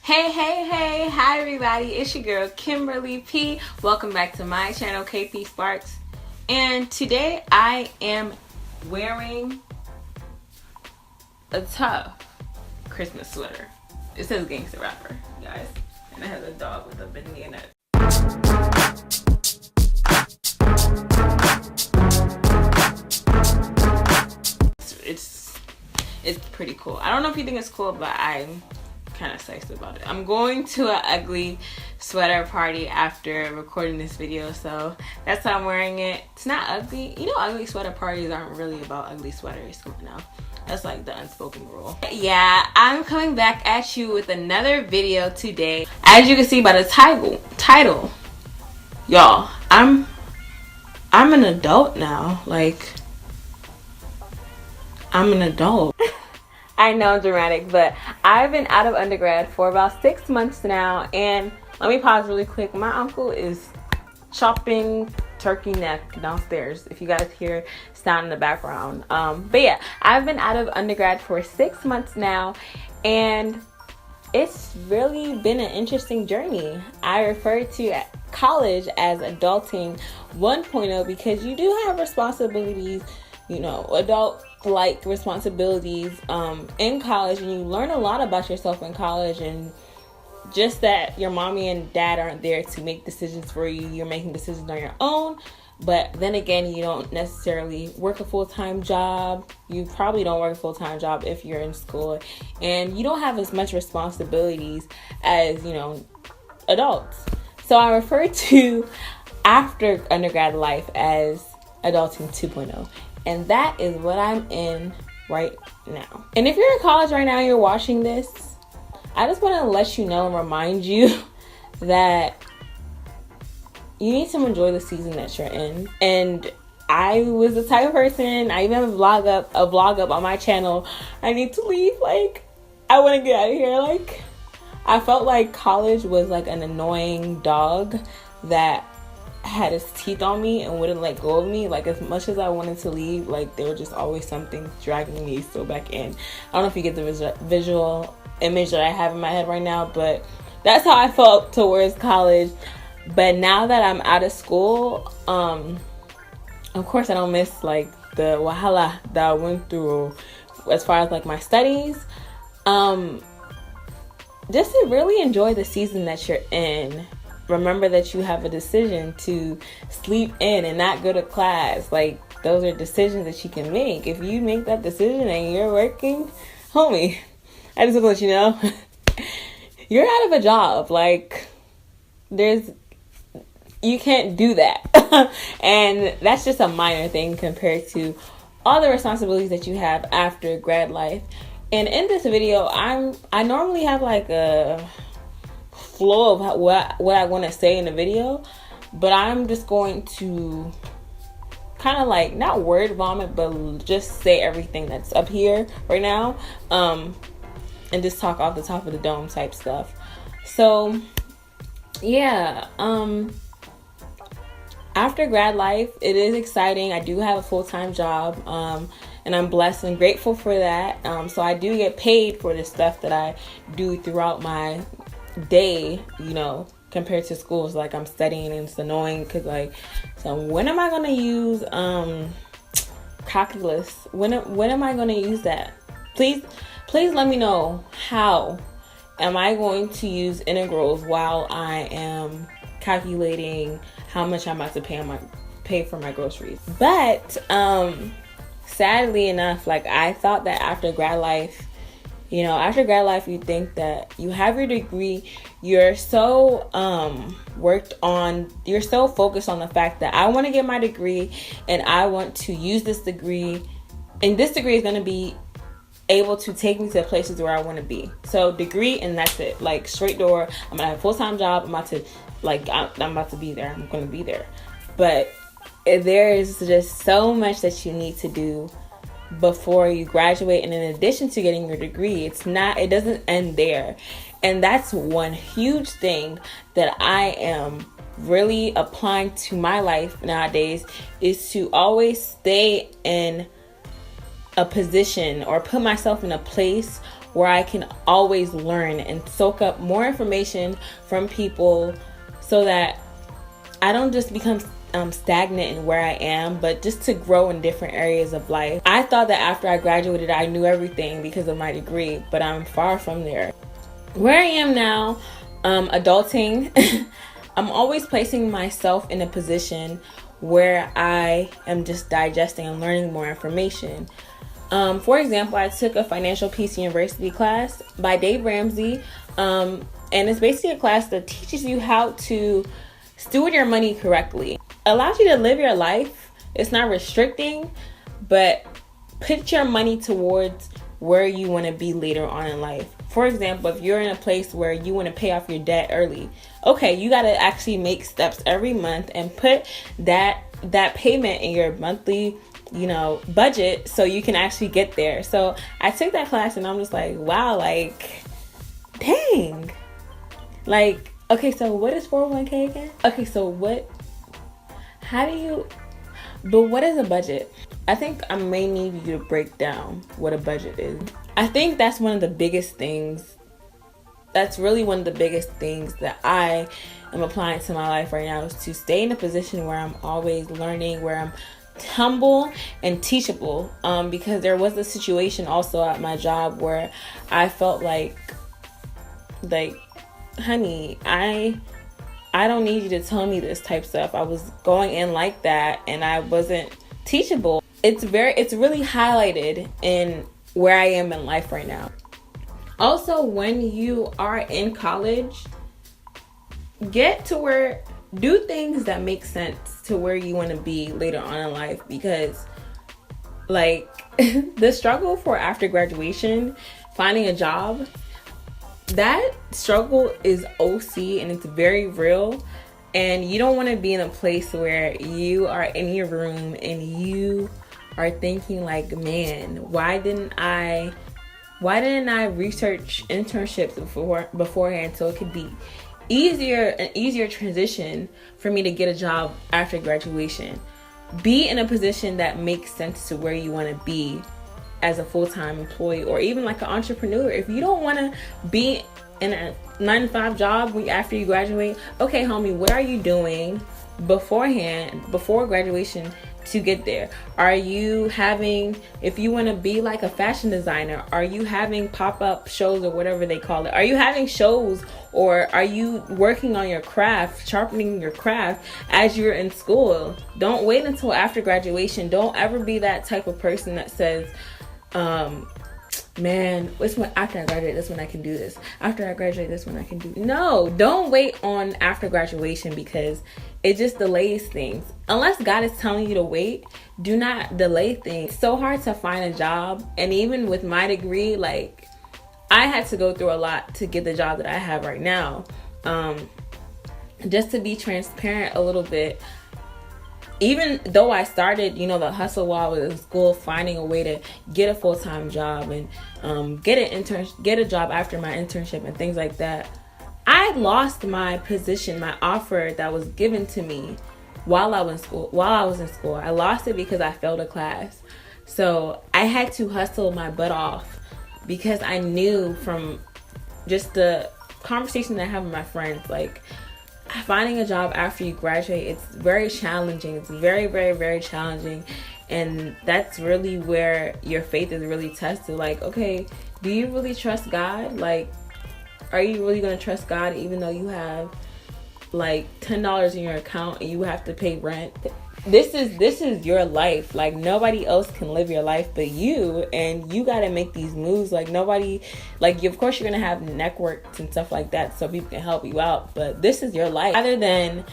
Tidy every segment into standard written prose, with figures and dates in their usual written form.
Hey, hi everybody, it's your girl Kimberly P. Welcome back to my channel, KPsparks. And today I am wearing a tough Christmas sweater. It says Gangsta Rapper, guys. And it has a dog with a banana. It's pretty cool. I don't know if you think it's cool, but I'm kind of psyched about it. I'm going to an ugly sweater party after recording this video, so that's why I'm wearing it. It's not ugly. You know, ugly sweater parties aren't really about ugly sweaters. Come on now. That's like the unspoken rule. Yeah, I'm coming back at you with another video today. As you can see by the title, y'all, I'm an adult now. Like, I'm an adult. I know I'm dramatic, but I've been out of undergrad for about 6 months now, and let me pause really quick. My uncle is chopping turkey neck downstairs, if you guys hear sound in the background. But yeah, I've been out of undergrad for 6 months now, and it's really been an interesting journey. I refer to college as adulting 1.0 because you do have responsibilities, you know, adult-like responsibilities in college, and you learn a lot about yourself in college, and just that your mommy and dad aren't there to make decisions for you. You're making decisions on your own, but then again, you don't necessarily work a full-time job. You probably don't work a full-time job if you're in school, and you don't have as much responsibilities as, you know, adults. So I refer to after undergrad life as adulting 2.0. And that is what I'm in right now. And if you're in college right now and you're watching this, I just want to let you know and remind you that you need to enjoy the season that you're in. And I was the type of person, I even have a vlog up on my channel. I need to leave. Like, I want to get out of here. Like, I felt like college was like an annoying dog that had his teeth on me and wouldn't let go of me. Like, as much as I wanted to leave, like, there was just always something dragging me still back in. I don't know if you get the visual image that I have in my head right now, but that's how I felt towards college. But now that I'm out of school, of course I don't miss like the wahala that I went through as far as like my studies. Just to really enjoy the season that you're in. Remember that you have a decision to sleep in and not go to class. Like, those are decisions that you can make. If you make that decision and you're working, homie, I just want to let you know, you're out of a job. Like, you can't do that. And that's just a minor thing compared to all the responsibilities that you have after grad life. And in this video, I normally have like a flow of what I want to say in the video, but I'm just going to kind of like not word vomit, but just say everything that's up here right now, and just talk off the top of the dome type stuff. So yeah, after grad life, it is exciting. I do have a full-time job, and I'm blessed and grateful for that. So I do get paid for the stuff that I do throughout my day, you know, compared to schools. Like, I'm studying and it's annoying because, like, so when am I going to use calculus? When am I going to use that? Please let me know, how am I going to use integrals while I am calculating how much I'm about to pay for my groceries. But sadly enough, like, I thought that after grad life, you know, you think that you have your degree, you're so you're so focused on the fact that I want to get my degree and I want to use this degree, and this degree is going to be able to take me to places where I want to be. So degree, and that's it. Like, straight door. I'm gonna have a full-time job. I'm about to be there. I'm gonna be there. But there is just so much that you need to do before you graduate, and in addition to getting your degree, it doesn't end there. And that's one huge thing that I am really applying to my life nowadays, is to always stay in a position or put myself in a place where I can always learn and soak up more information from people so that I don't just become stagnant in where I am, but just to grow in different areas of life. I thought that after I graduated, I knew everything because of my degree, but I'm far from there. Where I am now, adulting, I'm always placing myself in a position where I am just digesting and learning more information. For example, I took a Financial Peace University class by Dave Ramsey, and it's basically a class that teaches you how to steward your money correctly. Allows you to live your life. It's not restricting, but put your money towards where you want to be later on in life. For example, if you're in a place where you want to pay off your debt early, okay, you got to actually make steps every month and put that payment in your monthly, budget so you can actually get there. So I took that class and I'm just like, wow, like, dang. Like, okay, so what is 401k again? Okay, so what is a budget? I think I may need you to break down what a budget is. I think that's one of the biggest things. That's really one of the biggest things that I am applying to my life right now, is to stay in a position where I'm always learning, where I'm humble and teachable. Because there was a situation also at my job where I felt like, honey, I don't need you to tell me this type stuff. I was going in like that and I wasn't teachable. It's really highlighted in where I am in life right now. Also, when you are in college, do things that make sense to where you want to be later on in life, because like the struggle for after graduation, finding a job, that struggle is OC and it's very real. And you don't want to be in a place where you are in your room and you are thinking like, man, why didn't I research internships beforehand so it could be an easier transition for me to get a job after graduation. Be in a position that makes sense to where you want to be as a full-time employee, or even like an entrepreneur. If you don't want to be in a 9-to-5 job after you graduate, okay, homie, what are you doing before graduation to get there? Are you having, if you want to be like a fashion designer, are you having pop-up shows or whatever they call it? Are you having shows, or are you working on your craft, sharpening your craft as you're in school? Don't wait until after graduation. Don't ever be that type of person that says, man, after I graduate, that's when I can do this. After I graduate, that's when I can do. No, don't wait on after graduation, because it just delays things. Unless God is telling you to wait, do not delay things. It's so hard to find a job. And even with my degree, like, I had to go through a lot to get the job that I have right now. Just to be transparent a little bit, even though I started, the hustle while I was in school, finding a way to get a full-time job and get a job after my internship and things like that, I lost my position, my offer that was given to me while I was in school. I lost it because I failed a class. So I had to hustle my butt off, because I knew from just the conversation that I have with my friends, like, finding a job after you graduate, it's very challenging. It's very, very, very challenging. And that's really where your faith is really tested. Like, okay, do you really trust God? Like, are you really going to trust God even though you have like $10 in your account and you have to pay rent? This is your life. Like, nobody else can live your life but you, and you got to make these moves. Like, nobody, like, of course you're going to have networks and stuff like that so people can help you out, but this is your life. Rather than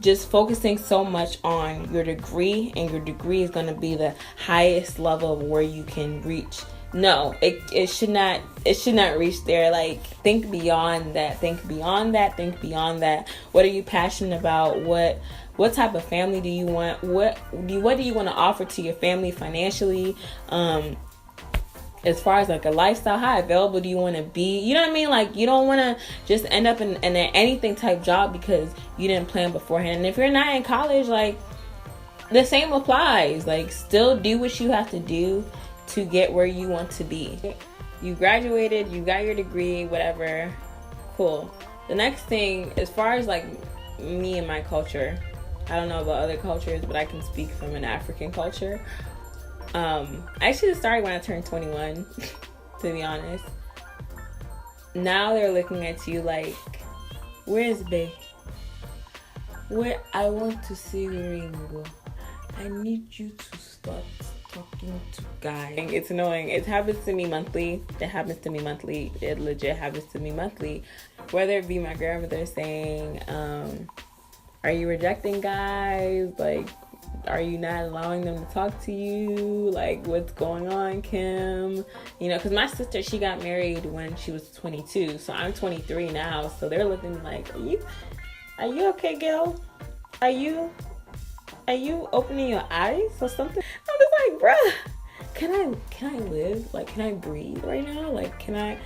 just focusing so much on your degree, and your degree is going to be the highest level of where you can reach. No, it should not reach there. Like, think beyond that. Think beyond that. What are you passionate about? What type of family do you want? What do you want to offer to your family financially? As far as like a lifestyle, how available do you want to be? You know what I mean? Like, you don't want to just end up in an anything type job because you didn't plan beforehand. And if you're not in college, like, the same applies. Like, still do what you have to do to get where you want to be. You graduated, you got your degree, whatever. Cool. The next thing, as far as like me and my culture, I don't know about other cultures, but I can speak from an African culture. I actually started when I turned 21, to be honest. Now they're looking at you like, where's Bae? Where I want to see the ring. I need you to start talking to guys. It's annoying. It happens to me monthly. It happens to me monthly. It legit happens to me monthly. Whether it be my grandmother saying, are you rejecting guys? Like, are you not allowing them to talk to you? Like, what's going on, Kim? You know, because my sister, she got married when she was 22. So I'm 23 now. So they're looking like, are you okay, girl? Are you opening your eyes or something? I'm just like, bruh, can I live? Like, can I breathe right now? Like, can I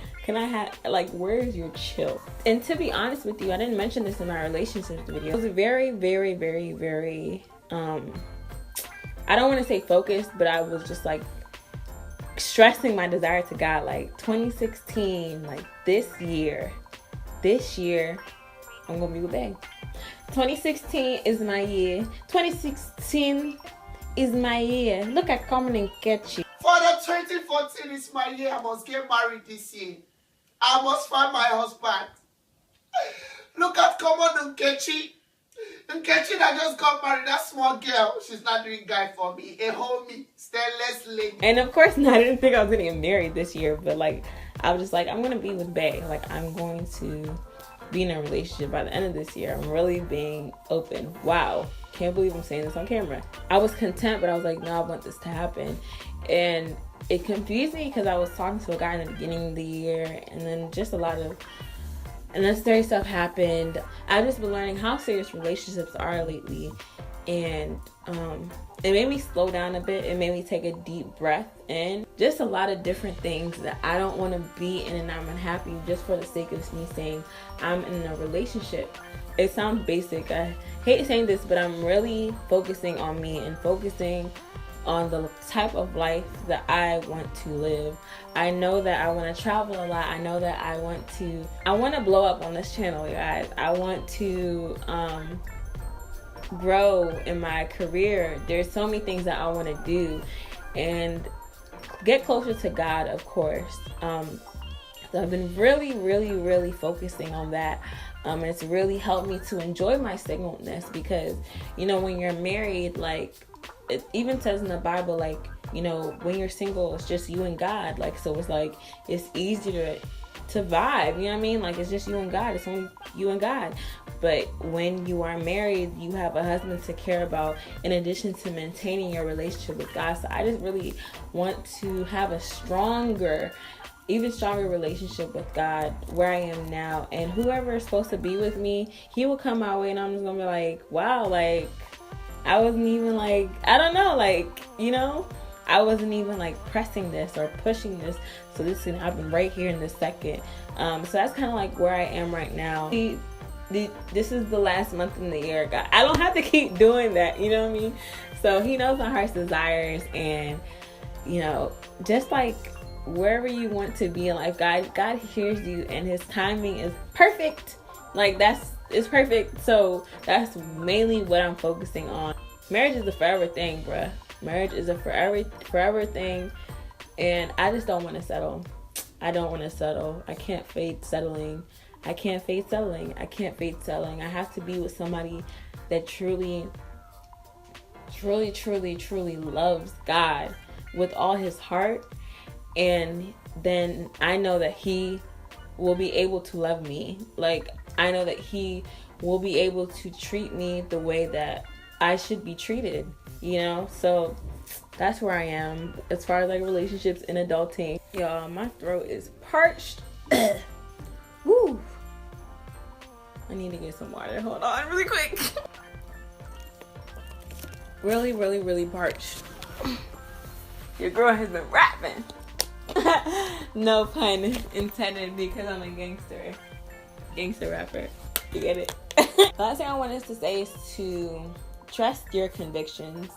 have, like, where's your chill? And to be honest with you, I didn't mention this in my relationships video. It was very, very, very, very, I don't want to say focused, but I was just like stressing my desire to God. Like 2016, like this year, I'm gonna be with Bae. 2016 is my year. 2016 is my year. Look, I come and catch you. Father, 2014 is my year. I must get married this year. I must find my husband. Look at common Nkechi. Nkechi that just got married, that small girl. She's not doing guy for me. A homie, stainless lady. And of course, I didn't think I was gonna get married this year, but like, I was just like, I'm gonna be with Bae. Like, I'm going to be in a relationship by the end of this year. I'm really being open. Wow. Can't believe I'm saying this on camera. I was content, but I was like, no, I want this to happen. And it confused me because I was talking to a guy in the beginning of the year, and then just a lot of unnecessary stuff happened. I've just been learning how serious relationships are lately, and it made me slow down a bit. It made me take a deep breath in. Just a lot of different things that I don't want to be in, and I'm unhappy just for the sake of me saying I'm in a relationship. It sounds basic. I hate saying this, but I'm really focusing on me and focusing on the type of life that I want to live. I know that I want to travel a lot. I know that I want to blow up on this channel, you guys. I want to grow in my career. There's so many things that I want to do and get closer to God, of course. So I've been really, really, really focusing on that. And it's really helped me to enjoy my singleness because, you know, when you're married, like, it even says in the Bible, like, you know, when you're single, it's just you and God. Like, so it's like, it's easier to vibe, you know what I mean? Like, it's just you and God. It's only you and God. But when you are married, you have a husband to care about in addition to maintaining your relationship with God. So I just really want to have a even stronger relationship with God where I am now. And whoever is supposed to be with me, he will come my way, and I'm just gonna be like, wow, like, I wasn't even like, I don't know, like, you know, I wasn't even like pressing this or pushing this, so this can happen right here in this second. So that's kind of like where I am right now. This is the last month in the year. God, I don't have to keep doing that, you know what I mean? So he knows my heart's desires, and, you know, just like wherever you want to be in life, God hears you, and his timing is perfect. Like, it's perfect. So that's mainly what I'm focusing on. Marriage is a forever thing, bruh. Marriage is a forever thing, and I just don't want to settle. I don't want to settle. I can't fake settling. I have to be with somebody that truly loves God with all his heart, and then I know that he will be able to love me. Like, I know that he will be able to treat me the way that I should be treated, you know? So that's where I am as far as like relationships and adulting. Y'all, my throat is parched. Woo! I need to get some water. Hold on really quick. Really, really, really parched. Your girl has been rapping. No pun intended, because I'm a gangster rapper. You get it? The last thing I want us to say is to trust your convictions.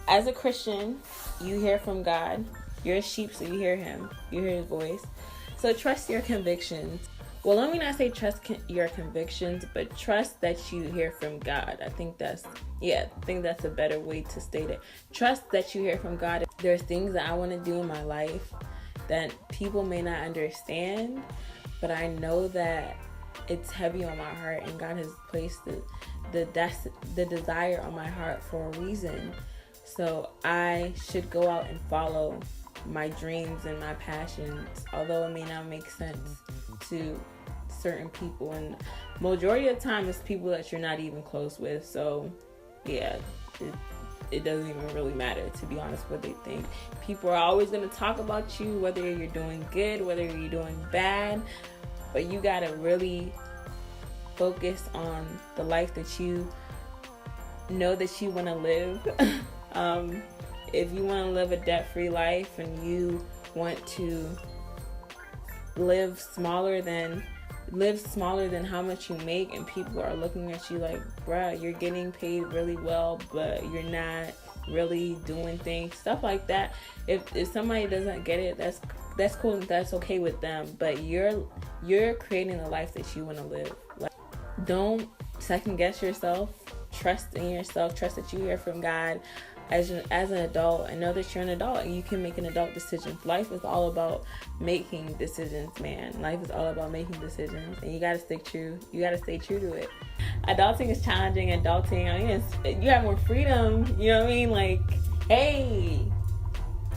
As a Christian, you hear from God. You're a sheep, so you hear him. You hear his voice. So trust your convictions. Well, let me not say trust your convictions, but trust that you hear from God. I think that's a better way to state it. Trust that you hear from God. There's things that I want to do in my life that people may not understand, but I know that it's heavy on my heart, and God has placed the desire on my heart for a reason. So I should go out and follow my dreams and my passions, although it may not make sense to certain people, and majority of the time it's people that you're not even close with. So yeah, it doesn't even really matter, to be honest, what they think. People are always going to talk about you, whether you're doing good, whether you're doing bad, but you got to really focus on the life that you know that you want to live. If you want to live a debt-free life and you want to live smaller than how much you make, and people are looking at you like, bruh, you're getting paid really well, but you're not really doing things, stuff like that. If somebody doesn't get it, that's cool, and that's okay with them, but you're creating the life that you want to live. Like, don't second guess yourself. Trust in yourself. Trust that you hear from God as an adult, and know that you're an adult and you can make an adult decision. Life is all about making decisions, man. Life is all about making decisions, and you gotta stick true. You gotta stay true to it. Adulting is challenging. You have more freedom. You know what I mean? Like, hey,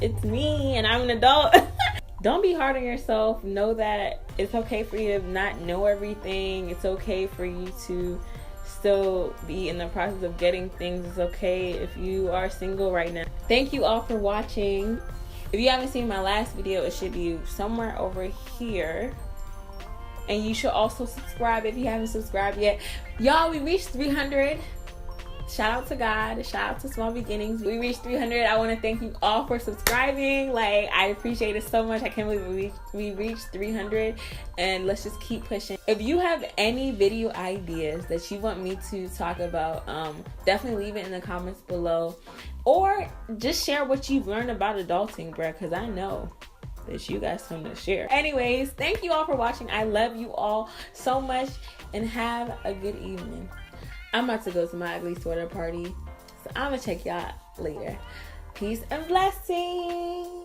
it's me and I'm an adult. Don't be hard on yourself. Know that it's okay for you to not know everything. It's okay for you to still be in the process of getting things. It's okay if you are single right now. Thank you all for watching. If you haven't seen my last video, it should be somewhere over here. And you should also subscribe if you haven't subscribed yet. Y'all, we reached 300. Shout out to God. Shout out to Small Beginnings. We reached 300. I want to thank you all for subscribing. Like, I appreciate it so much. I can't believe we reached 300. And let's just keep pushing. If you have any video ideas that you want me to talk about, definitely leave it in the comments below. Or just share what you've learned about adulting, bruh, because I know that you got something to share. Anyways, thank you all for watching. I love you all so much, and have a good evening. I'm about to go to my ugly sweater party, so I'm gonna check y'all later. Peace and blessings.